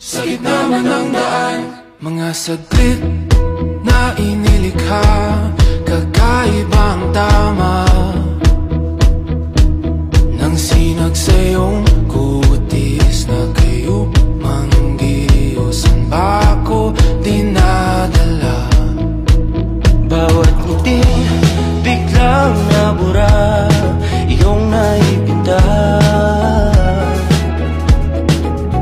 Sa gitna man ng daan, mga saglit na inilikha, kakaibang tama nang sinag sa iyong kutis na kayo manggiyosan ba ako dinadala? Bawat ngiti biglang nabura, iyong naipinta.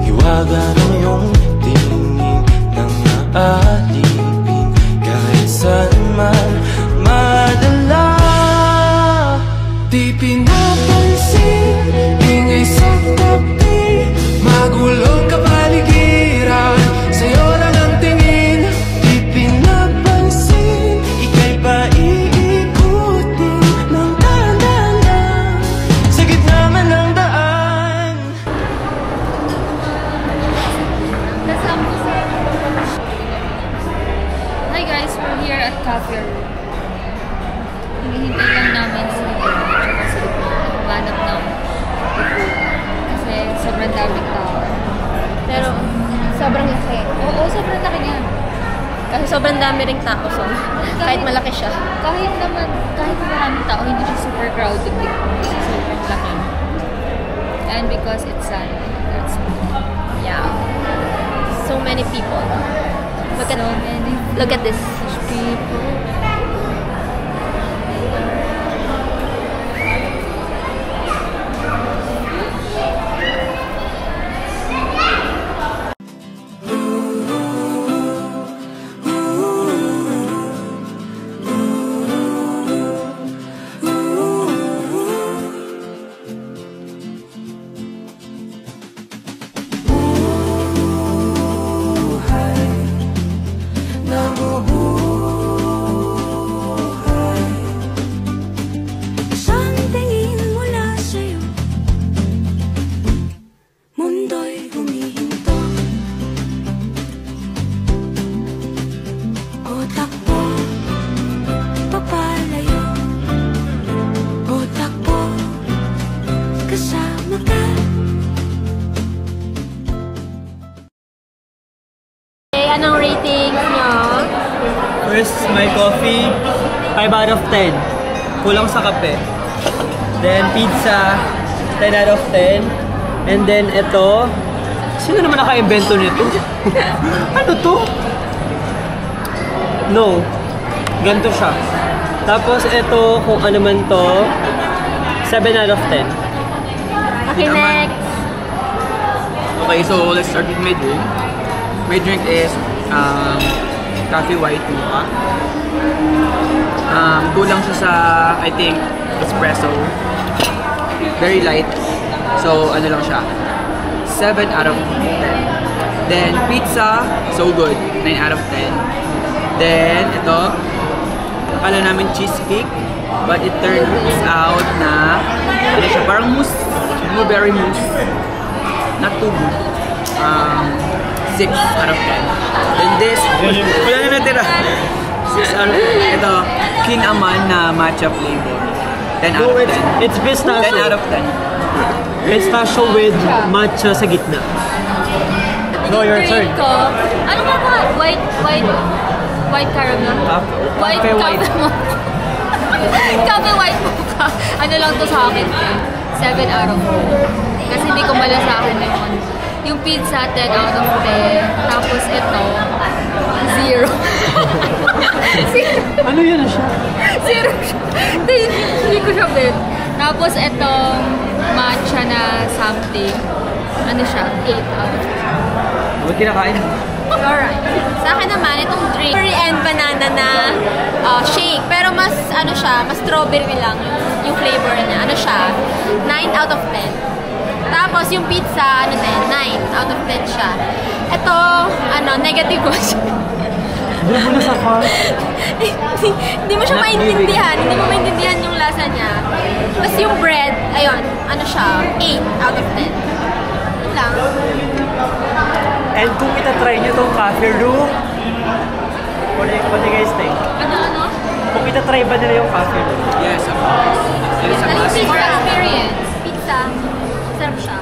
Hiwaga ng iyong tingin nang naalipin, kahit saan man madala. Di pinapansin, ingay sa tabi, magulong kapaligiran, sa'yo lang ang tingin. Di pinapansin, ika'y paiikutin ng dahan-dahan sa gitna man ng daan. Hi guys, we're here at Cafe Room. Hinihintay lang namin si manap ng kasi sobrang daming tao. Pero sobrang laki. Oo, sobrang laki niya. Kasi sobrang dami ring tao, so kahit malaki siya. Kahit maraming tao, hindi siya super crowded din. Kasi sobrang laki. And because it's sunny, that's Yeah. So many people. Look at this. people. Anong ratings nyo? First, my coffee, 5 out of 10. Kulang sa kape. Then, pizza, 10 out of 10. And then, ito. Sino naman naka-invento nito? Ano to? No. Ganito siya. Tapos, ito, kung ano man to, 7 out of 10. Okay, next. Okay, so let's start with my drink. My drink is coffee white mocha. Kulang siya sa, I think, espresso. Very light. So, ano lang siya. 7 out of 10. Then, pizza, so good. 9 out of 10. Then, ito, akala namin cheesecake. But it turns out na, ano siya, parang mousse. Blueberry mousse. Not too good. 6 out of 10. Then this, wala na natira. 6 out of 10. Ito, King Aman na matcha flavor. 10 out of 10. It's pistachio. 10 out of 10. Pistachio with matcha sa gitna. No, your turn. Ko, ano ba ba? White caramel? White Cafe white. Cafe white mocha. Ano lang to sa akin? 7 out of 10. Kasi hindi ko malasahan na yun. Yung pizza, 10 out of 10. Tapos ito, 0. 0. Ano yun siya? 0 siya. Hindi ko siya bet. Tapos itong matcha na something. Ano siya? 8 out of 10. Ba't kinakain? Alright. Sa akin naman, itong drink, strawberry and banana na shake. Pero mas, ano siya, mas strawberry lang yung flavor niya. Ano siya? 9 out of 10. Tapos yung pizza, ano din, 9 out of 10 siya. Ito, ano, negative ko siya. Hindi mo na sa car. Hindi mo siya maintindihan. Hindi mo maintindihan yung lasa niya. Tapos yung bread, ayun, ano siya, 8 out of 10. Yun lang. And kung itatry nyo itong Cafe Room, what do you guys think? Ano? Kung itatry ba nila yung Cafe Room? Yes, of course. It is a Ano yung must. pizza experience? Pizza, sarap siya.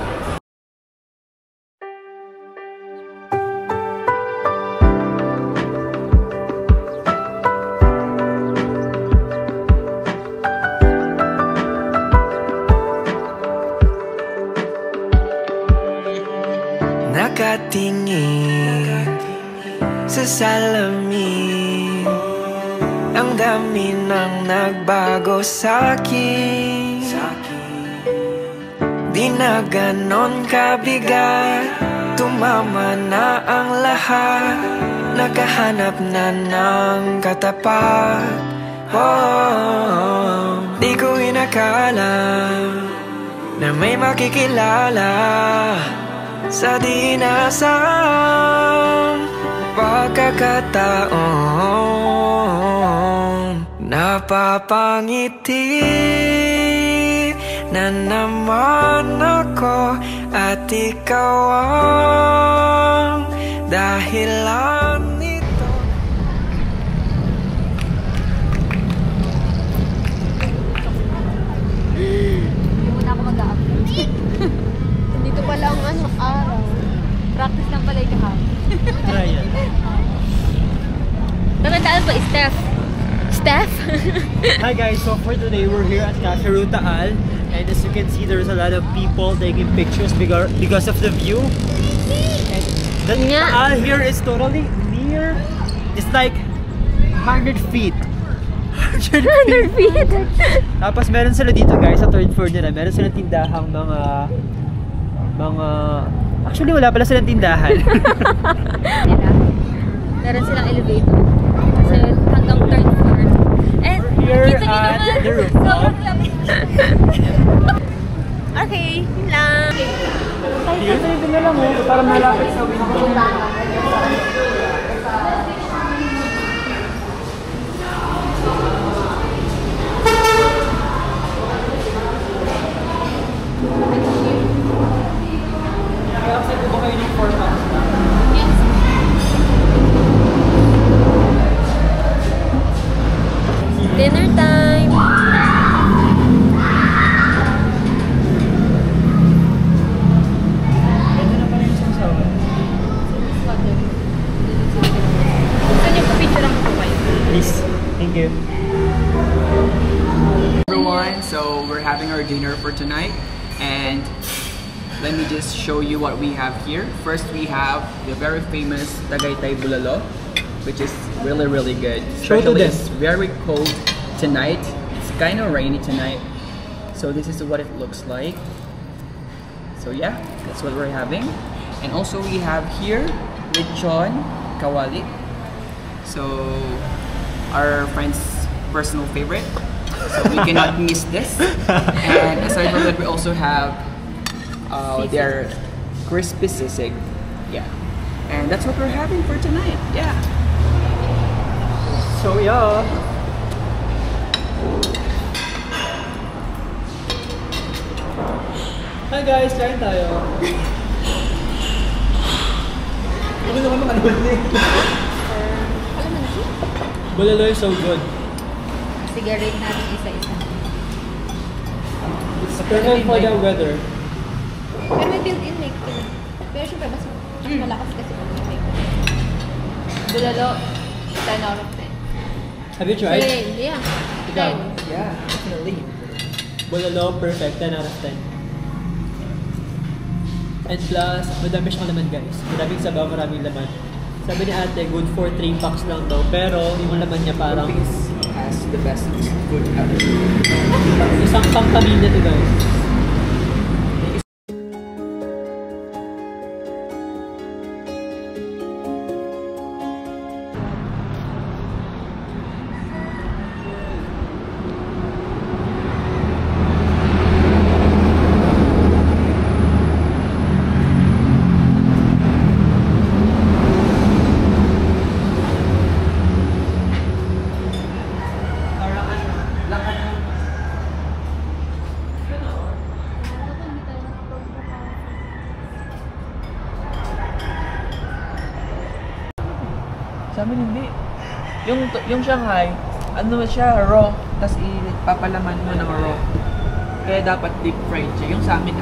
nakatingin sa salamin. Ang dami nang nagbago sa'kin. Di na ganon kabigat, tumama na ang lahat. Nakahanap na ng katapat. Di ko inakala na may makikilala sa di inaasahang pagkakataon. Napapangiti na naman ako at ikaw ang dahilan nito. Hindi muna ako mag-upload. Dito pala ang araw. Practice lang pala yung kahapon. Ayan. Tatandaan pa, Steph. Steph? Hi guys, so for today we're here at Cafe Ruta Al, and as you can see there's a lot of people taking pictures because of the view. And the Al here is totally near. It's like 100 feet. 100 feet? Tapos meron sila dito guys sa third floor nila. Meron silang tindahang mga actually wala pala silang tindahan. Meron silang elevator. Kasi hanggang third floor. And Here kita at naman, the rooftop. sobrang lamig. Okay, yun lang. Here, ito na lang mo para malapit sa window. Kasi po ba kayo ng 4 months na? Yes. Dinner time. Ganda na pala yung sangsawan. Saan yung picture ang kapay? Please. Thank you. Everyone, so we're having our dinner for tonight, and let me just show you what we have here. First, we have the very famous Tagaytay Bulalo, which is really good. Show to Especially them. it's very cold tonight. It's kind of rainy tonight, so this is what it looks like. So yeah, that's what we're having. And also we have here lechon kawali. So our friend's personal favorite. So we cannot miss this. And aside from that, we also have their crispy sisig. Yeah. And that's what we're having for tonight. Yeah. So yeah. Hi guys, kain tayo. Ano naman makalimutin? Bulalo is so good. Sige, rate natin isa-isa. It's perfect for the weather. Pero may built-in make to. Pero syempre, mas malakas kasi kung may make to. Bulalo, 10 out of 10. Have you tried? Yeah. Ikaw? Yeah, definitely. Bulalo, perfect. 10 out of 10. And plus, madami siyang laman guys. Maraming sabaw, maraming laman. Sabi ni ate, good for 3 packs lang daw. Pero yung laman niya parang As the best food ever. isang pangpamilya to guys. Sa amin hindi. Yung Shanghai, ano siya, raw, tas ipapalaman mo ng raw. Kaya dapat deep fried siya. Yung sa amin